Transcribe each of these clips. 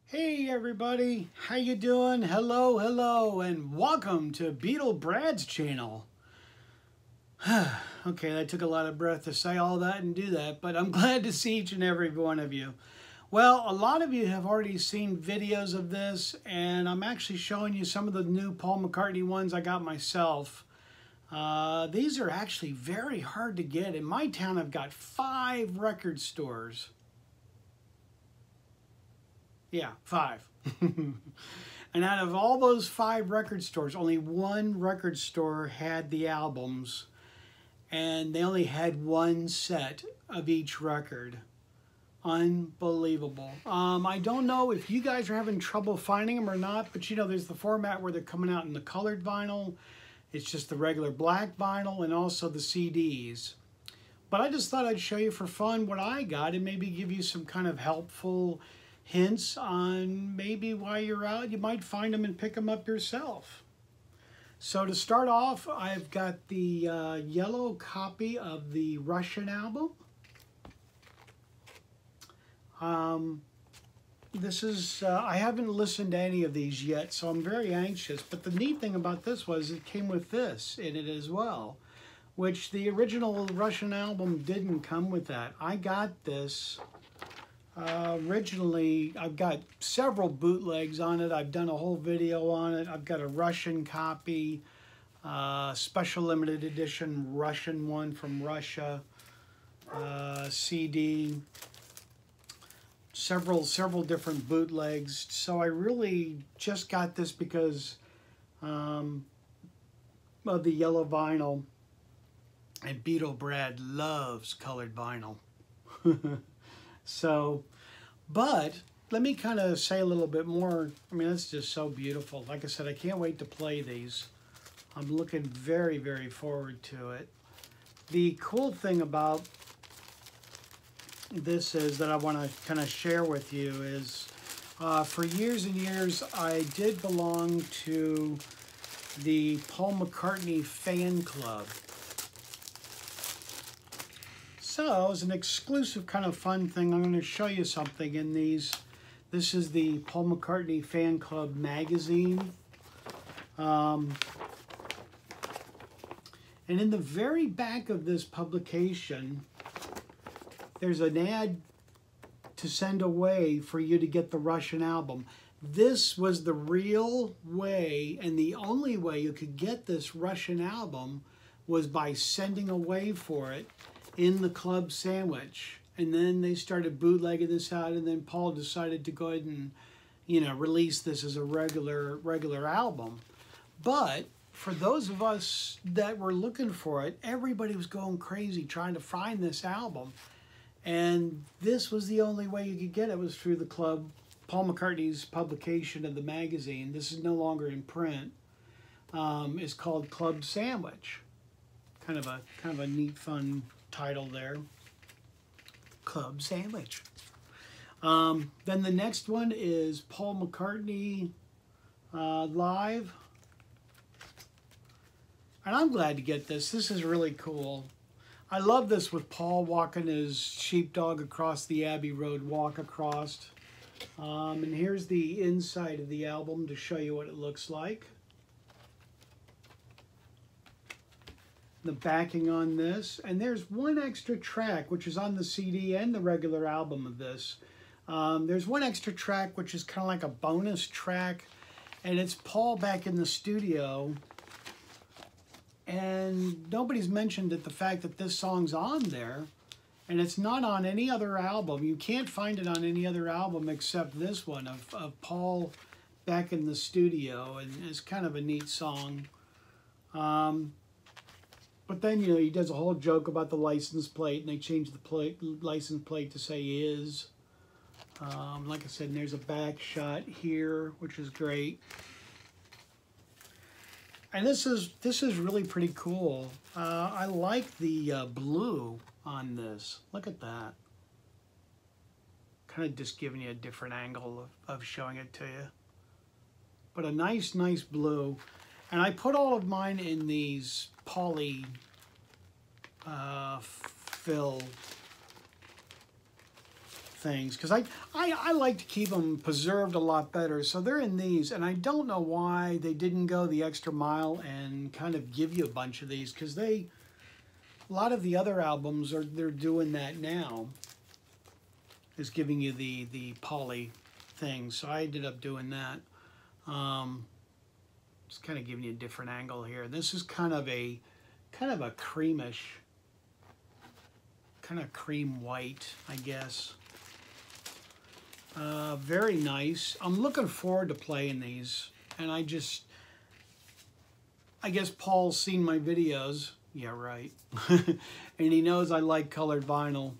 Hey everybody, how you doing? Hello, hello, and welcome to Beetle Brad's channel. Okay, that took a lot of breath to say all that and do that, but I'm glad to see each and every one of you. Well, a lot of you have already seen videos of this, and I'm actually showing you some of the new Paul McCartney ones I got myself. These are actually very hard to get. In my town, I've got 5 record stores. Yeah, 5. And out of all those 5 record stores, only one record store had the albums, and they only had one set of each record. Unbelievable. I don't know if you guys are having trouble finding them or not, but you know, there's the format where they're coming out in the colored vinyl. It's just the regular black vinyl and also the CDs. But I just thought I'd show you for fun what I got and maybe give you some kind of helpful hints on maybe while you're out, you might find them and pick them up yourself. So to start off, I've got the yellow copy of the Russian album. This is, I haven't listened to any of these yet, so I'm very anxious. But the neat thing about this was it came with this in it as well, which the original Russian album didn't come with that. I got this. Originally, I've got several bootlegs on it. I've done a whole video on it. I've got a Russian copy, special limited edition Russian one from Russia, CD, several different bootlegs. So I really just got this because of the yellow vinyl, and Beetle Brad loves colored vinyl. So, but let me kind of say a little bit more. I mean, it's just so beautiful. Like I said, I can't wait to play these. I'm looking very, very forward to it. The cool thing about this is that I want to kind of share with you is for years and years, I did belong to the Paul McCartney fan club. So, as an exclusive kind of fun thing, I'm going to show you something in these. This is the Paul McCartney Fan Club magazine. And in the very back of this publication, there's an ad to send away for you to get the Russian album. This was the real way, and the only way you could get this Russian album was by sending away for it in the club sandwich. And then they started bootlegging this out, and then Paul decided to go ahead and, you know, release this as a regular album. But for those of us that were looking for it, everybody was going crazy trying to find this album. And this was the only way you could get it, was through the club, Paul McCartney's publication of the magazine. This is no longer in print. It's called Club Sandwich. Kind of a neat, fun title there. Club Sandwich. Then the next one is Paul McCartney Live. And I'm glad to get this. This is really cool. I love this with Paul walking his sheepdog across the Abbey Road walk across. And here's the inside of the album to show you what it looks like. The backing on this, and there's one extra track which is on the CD and the regular album of this. There's one extra track which is kind of like a bonus track, and it's Paul back in the studio, and nobody's mentioned the fact that this song's on there, and it's not on any other album. You can't find it on any other album except this one of Paul back in the studio, and it's kind of a neat song. But then, you know, he does a whole joke about the license plate, and they change the license plate to say is. Like I said, and there's a back shot here, which is great. And this is really pretty cool. I like the blue on this. Look at that. Kind of just giving you a different angle of showing it to you. But a nice blue. And I put all of mine in these poly fill things, because I like to keep them preserved a lot better. So they're in these, and I don't know why they didn't go the extra mile and kind of give you a bunch of these, because a lot of the other albums they're doing that now, is giving you the poly thing. So I ended up doing that. Just kind of giving you a different angle here. This is kind of a creamish, kind of cream white, I guess. Very nice. I'm looking forward to playing these, and I guess Paul's seen my videos. Yeah, right. And he knows I like colored vinyl.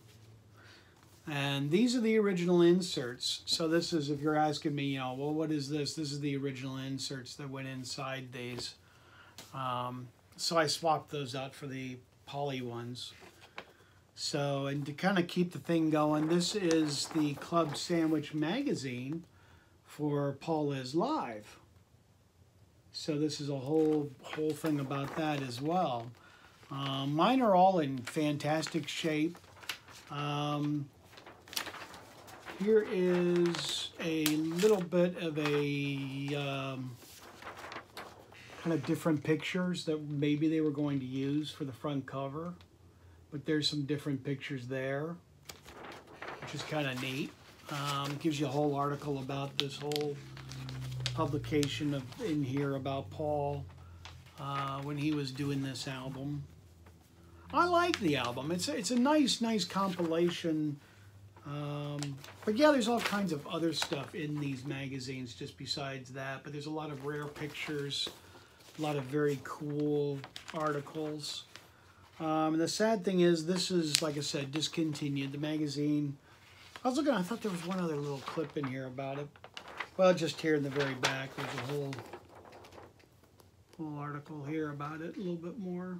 And these are the original inserts. So this is, if you're asking me, you know, well, what is this? This is the original inserts that went inside these. So I swapped those out for the poly ones. So, and to kind of keep the thing going, this is the Club Sandwich magazine for Paul Is Live. So this is a whole thing about that as well. Mine are all in fantastic shape. Here is a little bit of a kind of different pictures that maybe they were going to use for the front cover. But there's some different pictures there, which is kind of neat. It gives you a whole article about this whole publication in here about Paul when he was doing this album. I like the album. It's a nice compilation. But yeah, there's all kinds of other stuff in these magazines just besides that. But there's a lot of rare pictures, a lot of very cool articles. And the sad thing is, this is, like I said, discontinued. The magazine, I was looking, I thought there was one other little clip in here about it. Well, just here in the very back, there's a whole article here about it, a little bit more.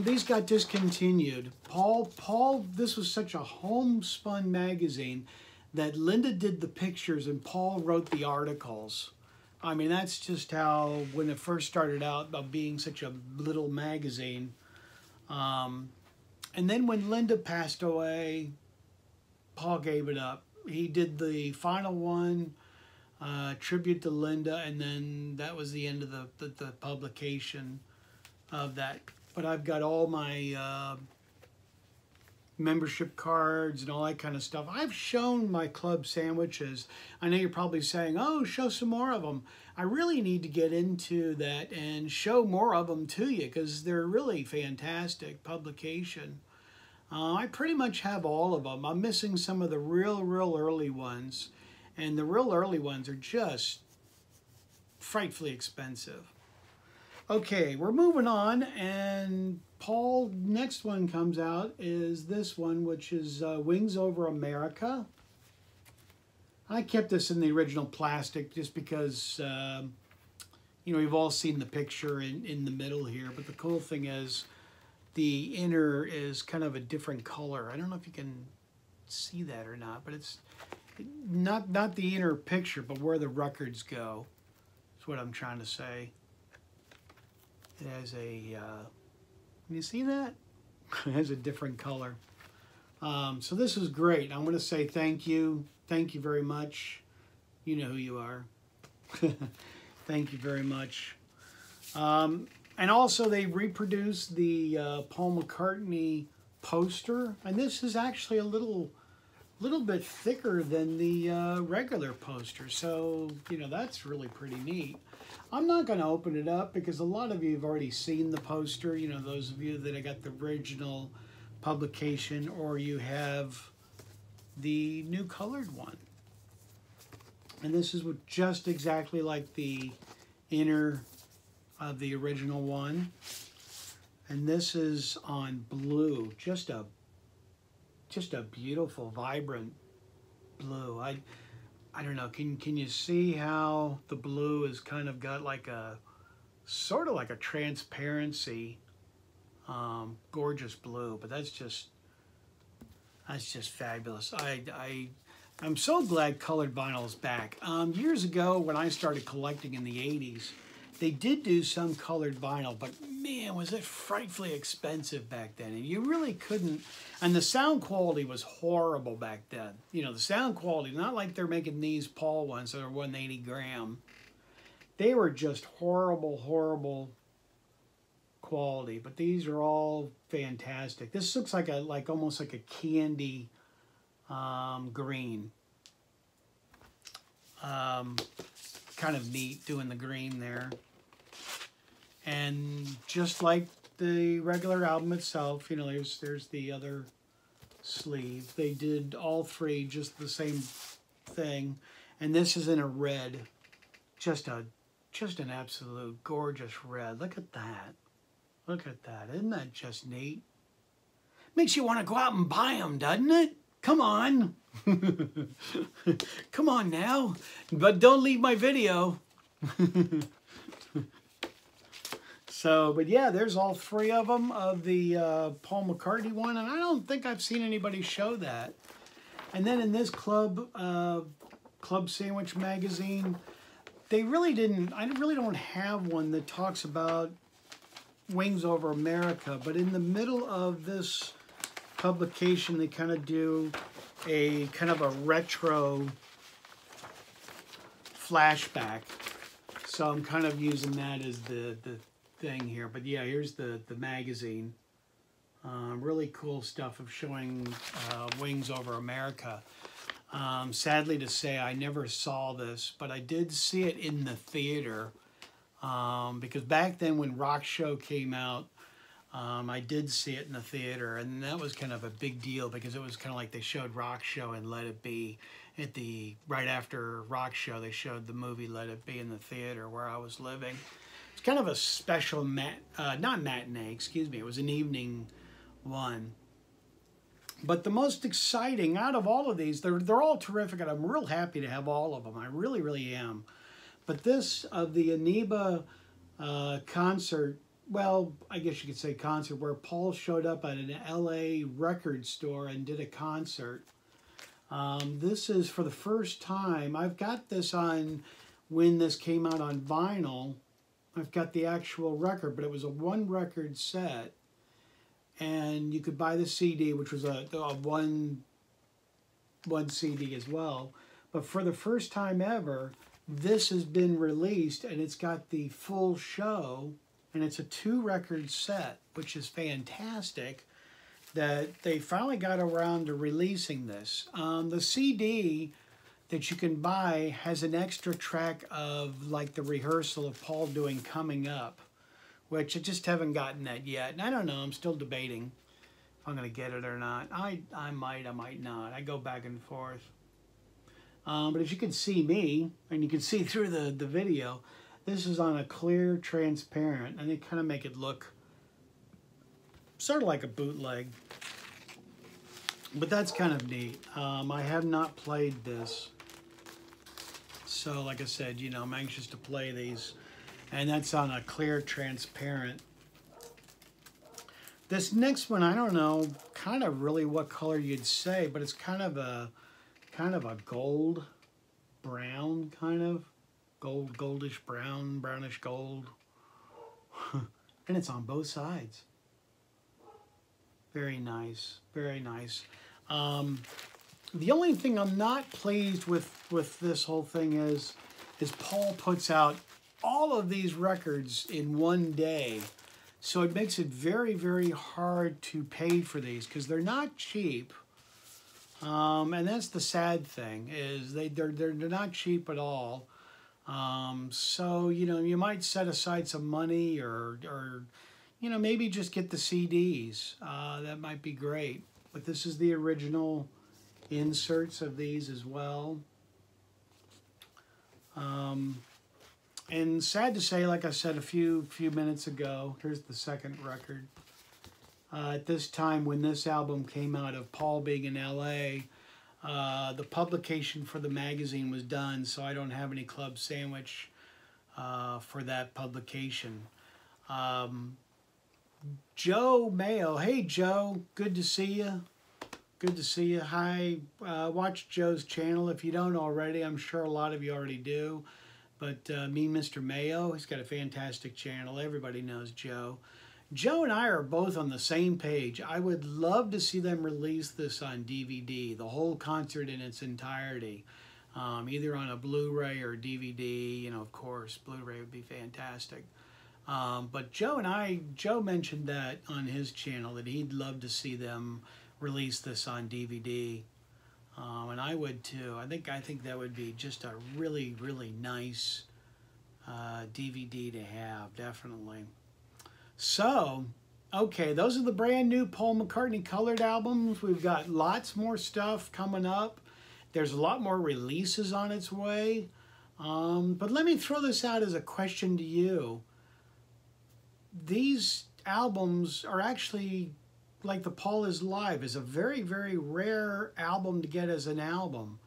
These got discontinued. Paul, this was such a homespun magazine that Linda did the pictures and Paul wrote the articles. I mean, that's just how, when it first started out, about being such a little magazine. And then when Linda passed away, Paul gave it up. He did the final one, tribute to Linda, and then that was the end of the publication of that. But I've got all my membership cards and all that kind of stuff. I've shown my club sandwiches. I know you're probably saying, oh, show some more of them. I really need to get into that and show more of them to you, because they're really fantastic publication. I pretty much have all of them. I'm missing some of the real early ones, and the real early ones are just frightfully expensive. Okay, we're moving on, and Paul, next one comes out is this one, which is Wings Over America. I kept this in the original plastic just because, you know, we've all seen the picture in the middle here, but the cool thing is the inner is kind of a different color. I don't know if you can see that or not, but it's not the inner picture, but where the records go. That's what I'm trying to say. It has a, can you see that? It has a different color. So this is great. I'm going to say thank you. Thank you very much. You know who you are. Thank you very much. And also they reproduced the Paul McCartney poster. And this is actually a little bit thicker than the regular poster. So, you know, that's really pretty neat. I'm not going to open it up because a lot of you have already seen the poster. You know, those of you that have got the original publication, or you have the new colored one. And this is just exactly like the inner of the original one. And this is on blue, just a beautiful, vibrant blue. I don't know, can you see how the blue has kind of got like a, sort of like a transparency, gorgeous blue, but that's just fabulous. I'm so glad colored vinyl is back. Years ago when I started collecting in the 80s, they did do some colored vinyl, but man, was it frightfully expensive back then. And you really couldn't, and the sound quality was horrible back then. You know, the sound quality, not like they're making these Paul ones that are 180 gram. They were just horrible, horrible quality. But these are all fantastic. This looks like almost like a candy green. Kind of neat doing the green there. And just like the regular album itself, you know, there's the other sleeve. They did all three just the same thing. And this is in a red. Just an absolute gorgeous red. Look at that. Look at that. Isn't that just neat? Makes you want to go out and buy them, doesn't it? Come on. Come on now. But don't leave my video. So, but yeah, there's all three of them of the Paul McCartney one, and I don't think I've seen anybody show that. And then in this Club Sandwich magazine, they really didn't, I really don't have one that talks about Wings Over America, but in the middle of this publication, they kind of do a kind of a retro flashback. So I'm kind of using that as the thing here. But yeah, here's the magazine. Really cool stuff of showing Wings Over America. Sadly to say, I never saw this, but I did see it in the theater. Because back then when Rock Show came out, I did see it in the theater, and that was kind of a big deal because it was kind of like they showed Rock Show and Let It Be at right after Rock Show. They showed the movie Let It Be in the theater where I was living. It's kind of a special not matinee, excuse me. It was an evening one. But the most exciting out of all of these, they're all terrific, and I'm real happy to have all of them. I really, really am. But this of the Aniba concert, well, I guess you could say concert, where Paul showed up at an LA record store and did a concert. This is for the first time. I've got this on when this came out on vinyl. I've got the actual record, but it was a one record set. And you could buy the CD, which was a one CD as well. But for the first time ever, this has been released, and it's got the full show, and it's a 2-record set, which is fantastic that they finally got around to releasing this. The CD that you can buy has an extra track of like the rehearsal of Paul doing Coming Up, which I just haven't gotten that yet. And I don't know, I'm still debating if I'm going to get it or not. I might not. I go back and forth. But as you can see me, and you can see through the video, this is on a clear transparent, and they kind of make it look sort of like a bootleg. But that's kind of neat. I have not played this. So like I said, you know, I'm anxious to play these. And that's on a clear transparent. This next one, I don't know kind of really what color you'd say, but it's kind of a gold brown, kind of goldish brown, brownish gold. And it's on both sides. Very nice, very nice. The only thing I'm not pleased with this whole thing is Paul puts out all of these records in one day. So it makes it very, very hard to pay for these because they're not cheap. And that's the sad thing, is they're not cheap at all. So, you know, you might set aside some money or you know, maybe just get the CDs. That might be great. But this is the original inserts of these as well. And sad to say, like I said a few minutes ago, here's the second record. At this time, when this album came out of Paul being in LA, the publication for the magazine was done, so I don't have any Club Sandwich for that publication. Joe Mayo, hey Joe, good to see you. Good to see you. Hi, watch Joe's channel if you don't already. I'm sure a lot of you already do. But me, Mr. Mayo, he's got a fantastic channel. Everybody knows Joe. Joe and I are both on the same page. I would love to see them release this on DVD, the whole concert in its entirety, either on a Blu-ray or DVD. You know, of course, Blu-ray would be fantastic. But Joe mentioned that on his channel that he'd love to see them release this on DVD. And I would too. I think that would be just a really, really nice DVD to have, definitely. So, okay, those are the brand new Paul McCartney colored albums. We've got lots more stuff coming up. There's a lot more releases on its way. But let me throw this out as a question to you. These albums are actually, like the Paul is Live, is a very, very rare album to get as an album.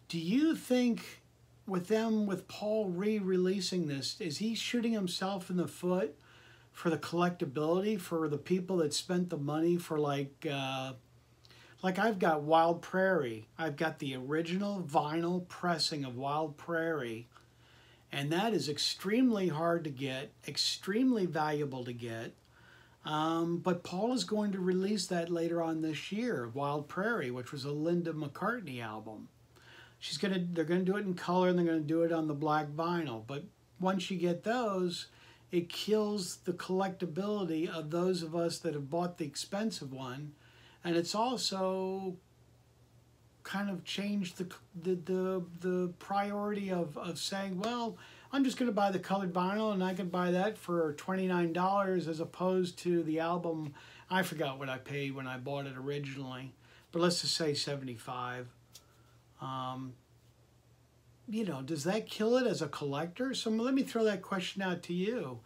Do you think with Paul re-releasing this, is he shooting himself in the foot for the collectability, for the people that spent the money for like I've got Wild Prairie. I've got the original vinyl pressing of Wild Prairie. And that is extremely hard to get, extremely valuable to get. But Paul is going to release that later on this year, Wild Prairie, which was a Linda McCartney album. They're gonna do it in color and they're gonna do it on the black vinyl. But once you get those, it kills the collectability of those of us that have bought the expensive and it's also kind of changed the priority of saying, well, I'm just going to buy the colored vinyl and I can buy that for $29 as opposed to the album. I forgot what I paid when I bought it originally, but let's just say $75. You know, does that kill it as a collector? So let me throw that question out to you.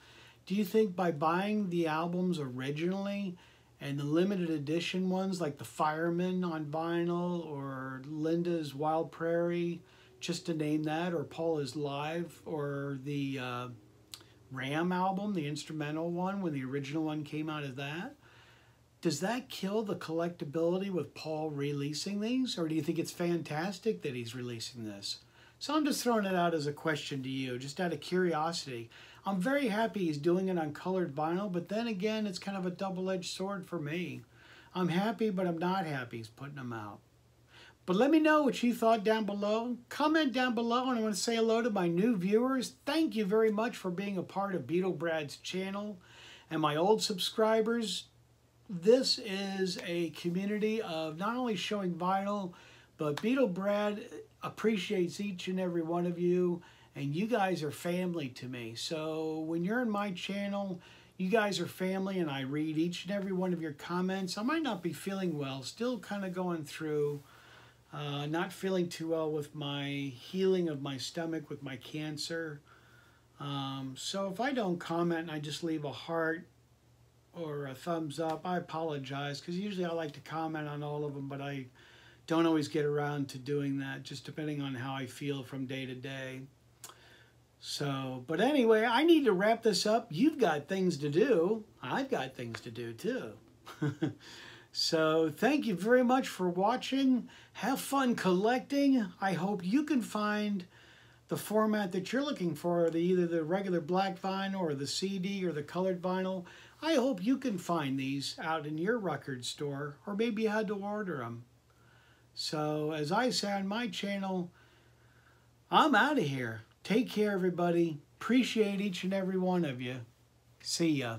Do you think by buying the albums originally and the limited edition ones like the Fireman on vinyl or Linda's Wild Prairie, just to name that, or Paul is Live, or the Ram album, the instrumental one, when the original one came out of that, does that kill the collectability with Paul releasing these? Or do you think it's fantastic that he's releasing this? So I'm just throwing it out as a question to you, just out of curiosity. I'm very happy he's doing it on colored vinyl, but then again, it's kind of a double-edged sword for me. I'm happy, but I'm not happy he's putting them out. But let me know what you thought down below. Comment down below, and I want to say hello to my new viewers. Thank you very much for being a part of Beatle Brad's channel. And my old subscribers, this is a community of not only showing vinyl, but Beatle Brad appreciates each and every one of you, and you guys are family to me. So when you're in my channel, you guys are family, and I read each and every one of your comments. I might not be feeling well, still kind of going through, not feeling too well with my healing of my stomach with my cancer. So if I don't comment and I just leave a heart or a thumbs up, I apologize, because usually I like to comment on all of them, but I don't always get around to doing that, just depending on how I feel from day to day. So, but anyway, I need to wrap this up. You've got things to do. I've got things to do too. So thank you very much for watching. Have fun collecting. I hope you can find the format that you're looking for, either the regular black vinyl or the CD or the colored vinyl. I hope you can find these out in your record store, or maybe you had to order them. So as I say on my channel, I'm out of here. Take care, everybody. Appreciate each and every one of you. See ya.